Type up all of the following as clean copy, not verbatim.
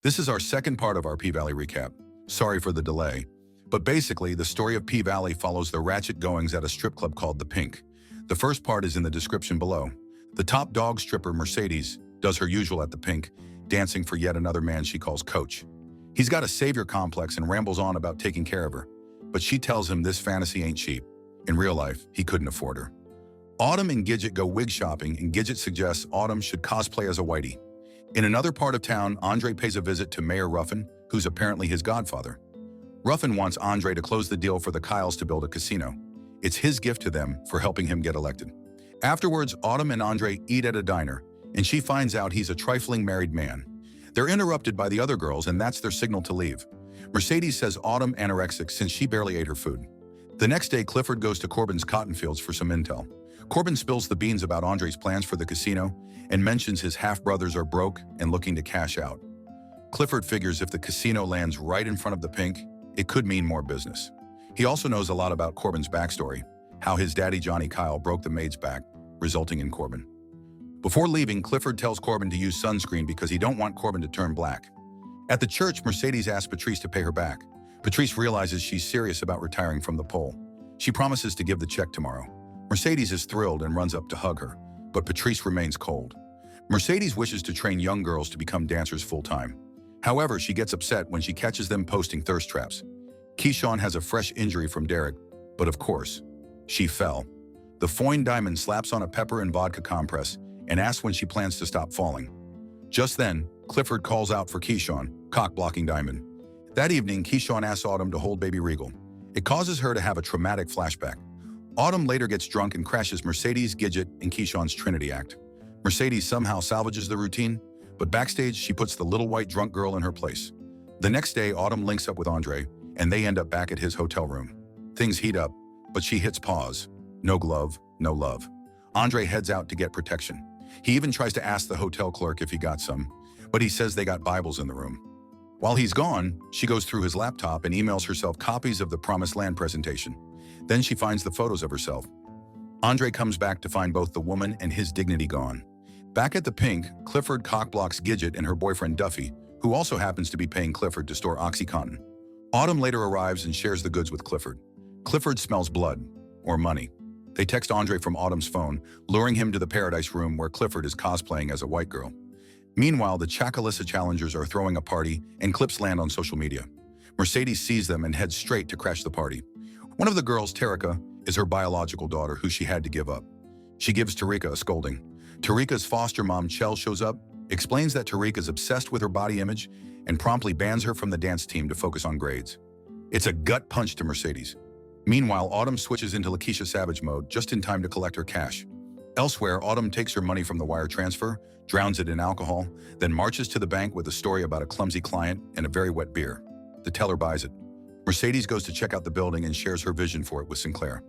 This is our second part of our P-Valley recap. Sorry for the delay. But basically, the story of P-Valley follows the ratchet goings at a strip club called The Pink. The first part is in the description below. The top dog stripper, Mercedes, does her usual at The Pink, dancing for yet another man she calls Coach. He's got a savior complex and rambles on about taking care of her, but she tells him this fantasy ain't cheap. In real life, he couldn't afford her. Autumn and Gidget go wig shopping, and Gidget suggests Autumn should cosplay as a whitey. In another part of town, Andre pays a visit to Mayor Ruffin, who's apparently his godfather. Ruffin wants Andre to close the deal for the Kyles to build a casino. It's his gift to them for helping him get elected. Afterwards, Autumn and Andre eat at a diner, and she finds out he's a trifling married man. They're interrupted by the other girls, and that's their signal to leave. Mercedes says Autumn anorexic since she barely ate her food. The next day, Clifford goes to Corbin's cotton fields for some intel. Corbin spills the beans about Andre's plans for the casino and mentions his half-brothers are broke and looking to cash out. Clifford figures if the casino lands right in front of the Pink, it could mean more business. He also knows a lot about Corbin's backstory, how his daddy Johnny Kyle broke the maid's back, resulting in Corbin. Before leaving, Clifford tells Corbin to use sunscreen because he don't want Corbin to turn black. At the church, Mercedes asks Patrice to pay her back. Patrice realizes she's serious about retiring from the pole. She promises to give the check tomorrow. Mercedes is thrilled and runs up to hug her, but Patrice remains cold. Mercedes wishes to train young girls to become dancers full-time. However, she gets upset when she catches them posting thirst traps. Keyshawn has a fresh injury from Derek, but of course, she fell. The Foyne Diamond slaps on a pepper and vodka compress and asks when she plans to stop falling. Just then, Clifford calls out for Keyshawn, cock-blocking Diamond. That evening, Keyshawn asks Autumn to hold baby Regal. It causes her to have a traumatic flashback. Autumn later gets drunk and crashes Mercedes, Gidget, and Keyshawn's Trinity act. Mercedes somehow salvages the routine, but backstage, she puts the little white drunk girl in her place. The next day, Autumn links up with Andre, and they end up back at his hotel room. Things heat up, but she hits pause. No glove, no love. Andre heads out to get protection. He even tries to ask the hotel clerk if he got some, but he says they got Bibles in the room. While he's gone, she goes through his laptop and emails herself copies of the Promised Land presentation. Then she finds the photos of herself. Andre comes back to find both the woman and his dignity gone. Back at the Pink, Clifford cockblocks Gidget and her boyfriend Duffy, who also happens to be paying Clifford to store OxyContin. Autumn later arrives and shares the goods with Clifford. Clifford smells blood, or money. They text Andre from Autumn's phone, luring him to the Paradise Room where Clifford is cosplaying as a white girl. Meanwhile, the Chakalissa challengers are throwing a party and clips land on social media. Mercedes sees them and heads straight to crash the party. One of the girls, Tarika, is her biological daughter who she had to give up. She gives Tarika a scolding. Tarika's foster mom, Chell, shows up, explains that Tarika is obsessed with her body image, and promptly bans her from the dance team to focus on grades. It's a gut punch to Mercedes. Meanwhile, Autumn switches into Lakeisha Savage mode just in time to collect her cash. Elsewhere, Autumn takes her money from the wire transfer, drowns it in alcohol, then marches to the bank with a story about a clumsy client and a very wet beer. The teller buys it. Mercedes goes to check out the building and shares her vision for it with Sinclair.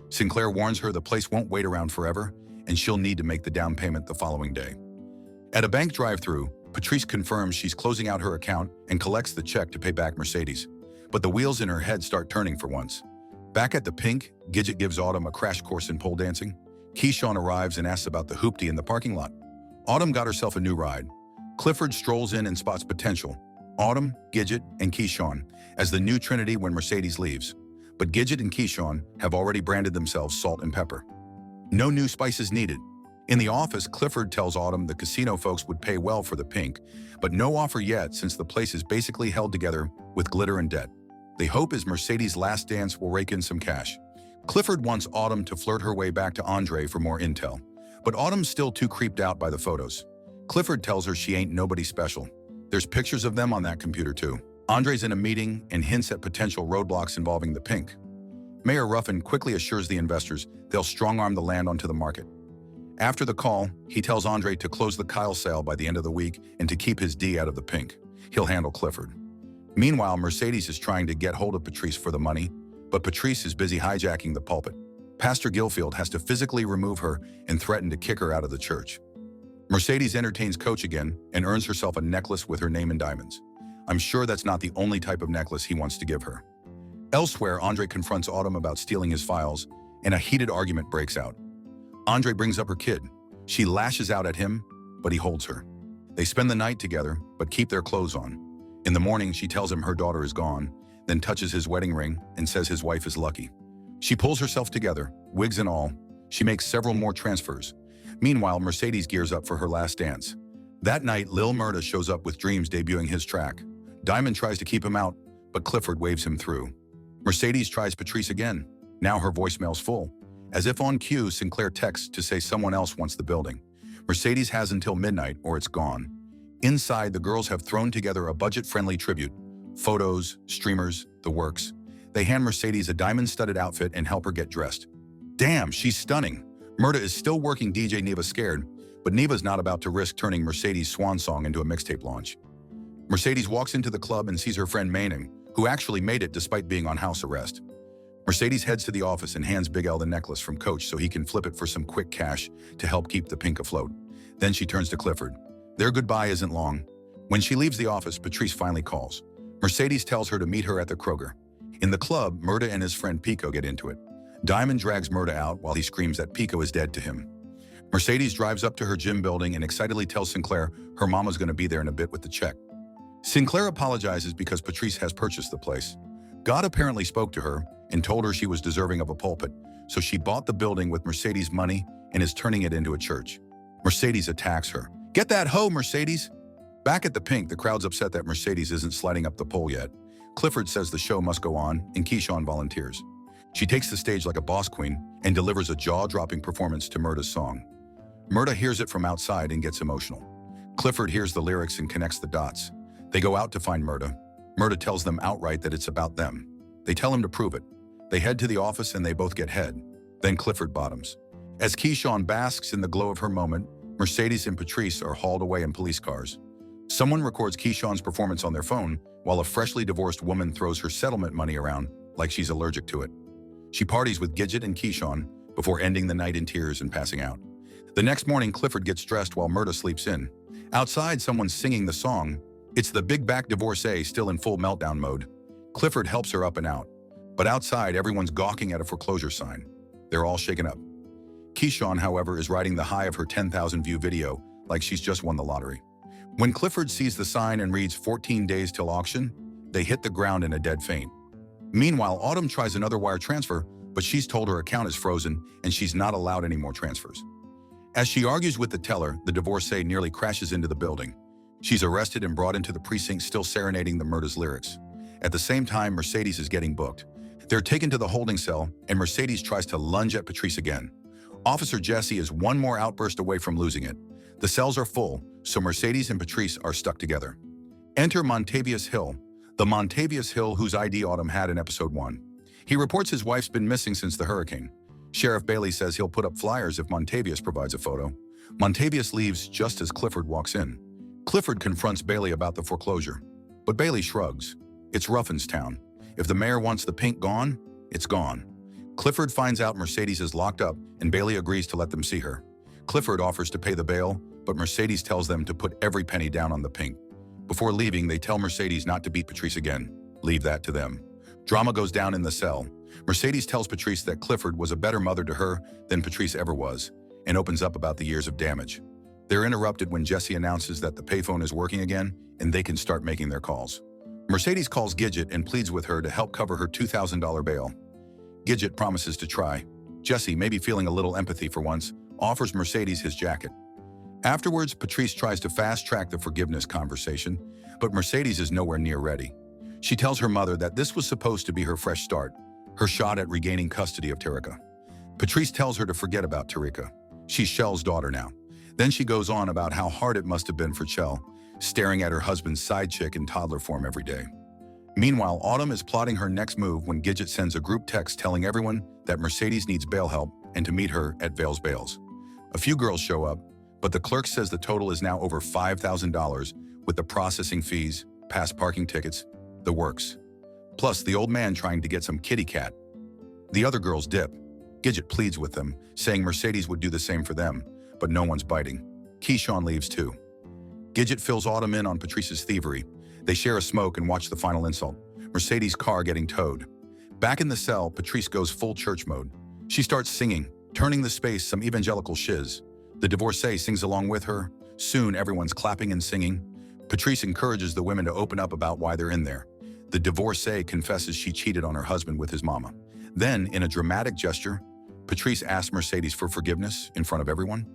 Sinclair warns her the place won't wait around forever, and she'll need to make the down payment the following day. At a bank drive-thru, Patrice confirms she's closing out her account and collects the check to pay back Mercedes. But the wheels in her head start turning for once. Back at the Pink, Gidget gives Autumn a crash course in pole dancing. Keyshawn arrives and asks about the hoopty in the parking lot. Autumn got herself a new ride. Clifford strolls in and spots potential. Autumn, Gidget, and Keyshawn as the new trinity when Mercedes leaves. But Gidget and Keyshawn have already branded themselves salt and pepper. No new spices needed. In the office, Clifford tells Autumn the casino folks would pay well for the Pink, but no offer yet since the place is basically held together with glitter and debt. They hope his Mercedes' last dance will rake in some cash. Clifford wants Autumn to flirt her way back to Andre for more intel, but Autumn's still too creeped out by the photos. Clifford tells her she ain't nobody special. There's pictures of them on that computer too. Andre's in a meeting and hints at potential roadblocks involving the Pink. Mayor Ruffin quickly assures the investors they'll strong-arm the land onto the market. After the call, he tells Andre to close the Kyle sale by the end of the week and to keep his D out of the Pink. He'll handle Clifford. Meanwhile, Mercedes is trying to get hold of Patrice for the money, but Patrice is busy hijacking the pulpit. Pastor Gilfield has to physically remove her and threaten to kick her out of the church. Mercedes entertains Coach again and earns herself a necklace with her name in diamonds. I'm sure that's not the only type of necklace he wants to give her. Elsewhere, Andre confronts Autumn about stealing his files, and a heated argument breaks out. Andre brings up her kid. She lashes out at him, but he holds her. They spend the night together, but keep their clothes on. In the morning, she tells him her daughter is gone, then touches his wedding ring and says his wife is lucky. She pulls herself together, wigs and all. She makes several more transfers. Meanwhile, Mercedes gears up for her last dance. That night, Lil Murda shows up with Dreams debuting his track. Diamond tries to keep him out, but Clifford waves him through. Mercedes tries Patrice again. Now her voicemail's full. As if on cue, Sinclair texts to say someone else wants the building. Mercedes has until midnight or it's gone. Inside, the girls have thrown together a budget-friendly tribute. Photos, streamers, the works. They hand Mercedes a diamond-studded outfit and help her get dressed. Damn, she's stunning. Murda is still working DJ Neva scared, but Neva's not about to risk turning Mercedes' swan song into a mixtape launch. Mercedes walks into the club and sees her friend Manning, who actually made it despite being on house arrest. Mercedes heads to the office and hands Big L the necklace from Coach so he can flip it for some quick cash to help keep the pink afloat. Then she turns to Clifford. Their goodbye isn't long. When she leaves the office, Patrice finally calls. Mercedes tells her to meet her at the Kroger. In the club, Murda and his friend Pico get into it. Diamond drags Murda out while he screams that Pico is dead to him. Mercedes drives up to her gym building and excitedly tells Sinclair her mama's going to be there in a bit with the check. Sinclair apologizes because Patrice has purchased the place. God apparently spoke to her and told her she was deserving of a pulpit, so she bought the building with Mercedes' money and is turning it into a church. Mercedes attacks her. Get that hoe, Mercedes! Back at the Pink, the crowd's upset that Mercedes isn't sliding up the pole yet. Clifford says the show must go on, and Keyshawn volunteers. She takes the stage like a boss queen and delivers a jaw-dropping performance to Murda's song. Murda hears it from outside and gets emotional. Clifford hears the lyrics and connects the dots. They go out to find Murda. Murda tells them outright that it's about them. They tell him to prove it. They head to the office and they both get head. Then Clifford bottoms. As Keyshawn basks in the glow of her moment, Mercedes and Patrice are hauled away in police cars. Someone records Keyshawn's performance on their phone while a freshly divorced woman throws her settlement money around like she's allergic to it. She parties with Gidget and Keyshawn before ending the night in tears and passing out. The next morning, Clifford gets dressed while Murda sleeps in. Outside, someone's singing the song. It's the big back divorcee still in full meltdown mode. Clifford helps her up and out. But outside, everyone's gawking at a foreclosure sign. They're all shaken up. Keyshawn, however, is riding the high of her 10,000-view video like she's just won the lottery. When Clifford sees the sign and reads 14 days till auction, they hit the ground in a dead faint. Meanwhile, Autumn tries another wire transfer, but she's told her account is frozen and she's not allowed any more transfers. As she argues with the teller, the divorcee nearly crashes into the building. She's arrested and brought into the precinct still serenading the Murda's lyrics. At the same time, Mercedes is getting booked. They're taken to the holding cell and Mercedes tries to lunge at Patrice again. Officer Jesse is one more outburst away from losing it. The cells are full, so Mercedes and Patrice are stuck together. Enter Montavious Hill, the Montavious Hill whose ID Autumn had in episode 1. He reports his wife's been missing since the hurricane. Sheriff Bailey says he'll put up flyers if Montavious provides a photo. Montavious leaves just as Clifford walks in. Clifford confronts Bailey about the foreclosure, but Bailey shrugs. It's Ruffinstown. If the mayor wants the pink gone, it's gone. Clifford finds out Mercedes is locked up and Bailey agrees to let them see her. Clifford offers to pay the bail, but Mercedes tells them to put every penny down on the pink. Before leaving, they tell Mercedes not to beat Patrice again. Leave that to them. Drama goes down in the cell. Mercedes tells Patrice that Clifford was a better mother to her than Patrice ever was, and opens up about the years of damage. They're interrupted when Jesse announces that the payphone is working again and they can start making their calls. Mercedes calls Gidget and pleads with her to help cover her $2,000 bail. Gidget promises to try. Jesse, maybe feeling a little empathy for once, offers Mercedes his jacket. Afterwards, Patrice tries to fast-track the forgiveness conversation, but Mercedes is nowhere near ready. She tells her mother that this was supposed to be her fresh start, her shot at regaining custody of Tarika. Patrice tells her to forget about Tarika. She's Shell's daughter now. Then she goes on about how hard it must have been for Shell, staring at her husband's side chick in toddler form every day. Meanwhile, Autumn is plotting her next move when Gidget sends a group text telling everyone that Mercedes needs bail help and to meet her at Vale's Bails. A few girls show up, but the clerk says the total is now over $5,000 with the processing fees, past parking tickets, the works. Plus the old man trying to get some kitty cat. The other girls dip. Gidget pleads with them, saying Mercedes would do the same for them, but no one's biting. Keyshawn leaves too. Gidget fills Autumn in on Patrice's thievery. They share a smoke and watch the final insult, Mercedes' car getting towed. Back in the cell, Patrice goes full church mode. She starts singing, turning the space some evangelical shiz. The divorcee sings along with her, Soon, everyone's clapping and singing. Patrice encourages the women to open up about why they're in there. The divorcee confesses she cheated on her husband with his mama. Then, in a dramatic gesture, Patrice asks Mercedes for forgiveness in front of everyone.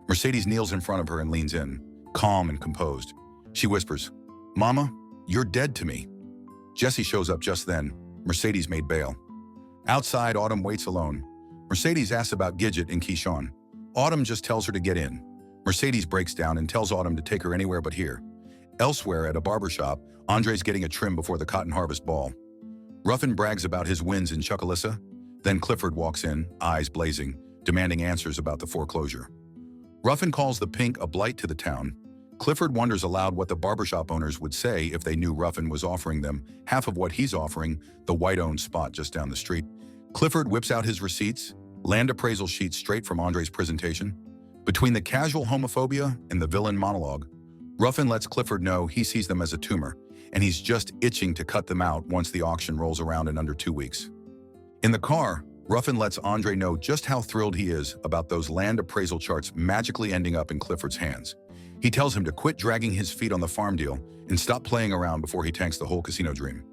Mercedes kneels in front of her and leans in, calm and composed. She whispers, "Mama, you're dead to me." Jesse shows up just then. Mercedes made bail. Outside, Autumn waits alone. Mercedes asks about Gidget and Keyshawn. Autumn just tells her to get in. Mercedes breaks down and tells Autumn to take her anywhere but here. Elsewhere, at a barbershop, Andre's getting a trim before the cotton harvest ball. Ruffin brags about his wins in Chucalissa. Then Clifford walks in, eyes blazing, demanding answers about the foreclosure. Ruffin calls the Pink a blight to the town. Clifford wonders aloud what the barbershop owners would say if they knew Ruffin was offering them half of what he's offering, the white-owned spot just down the street. Clifford whips out his receipts, land appraisal sheets straight from Andre's presentation. Between the casual homophobia and the villain monologue, Ruffin lets Clifford know he sees them as a tumor, and he's just itching to cut them out once the auction rolls around in under 2 weeks. In the car, Ruffin lets Andre know just how thrilled he is about those land appraisal charts magically ending up in Clifford's hands. He tells him to quit dragging his feet on the farm deal and stop playing around before he tanks the whole casino dream.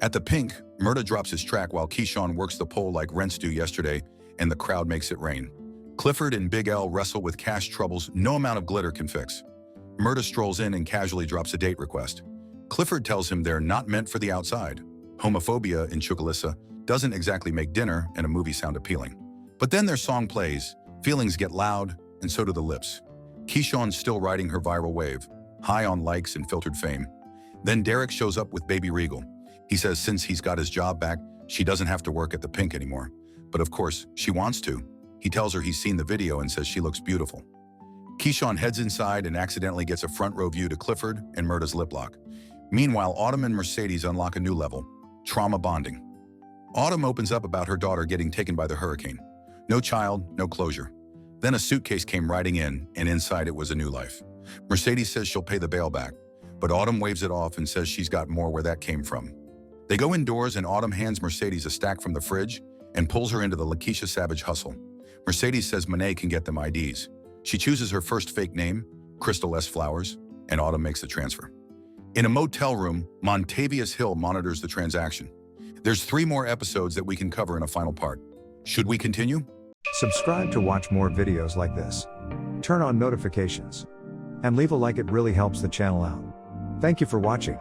At the Pink, Murda drops his track while Keyshawn works the pole like rents due yesterday, and the crowd makes it rain. Clifford and Big L wrestle with cash troubles no amount of glitter can fix. Murda strolls in and casually drops a date request. Clifford tells him they're not meant for the outside. Homophobia in Chucalissa doesn't exactly make dinner and a movie sound appealing. But then their song plays, feelings get loud, and so do the lips. Keyshawn's still riding her viral wave, high on likes and filtered fame. Then Derek shows up with Baby Regal. He says since he's got his job back, she doesn't have to work at the Pink anymore. But of course, she wants to. He tells her he's seen the video and says she looks beautiful. Keyshawn heads inside and accidentally gets a front row view to Clifford and Murda's lip lock. Meanwhile, Autumn and Mercedes unlock a new level, trauma bonding. Autumn opens up about her daughter getting taken by the hurricane. No child, no closure. Then a suitcase came riding in, and inside it was a new life. Mercedes says she'll pay the bail back, but Autumn waves it off and says she's got more where that came from. They go indoors and Autumn hands Mercedes a stack from the fridge and pulls her into the Lakeisha Savage hustle. Mercedes says Monet can get them IDs. She chooses her first fake name, Crystal S. Flowers, and Autumn makes the transfer. In a motel room, Montavious Hill monitors the transaction. There's 3 more episodes that we can cover in a final part. Should we continue? Subscribe to watch more videos like this. Turn on notifications. And leave a like, it really helps the channel out. Thank you for watching.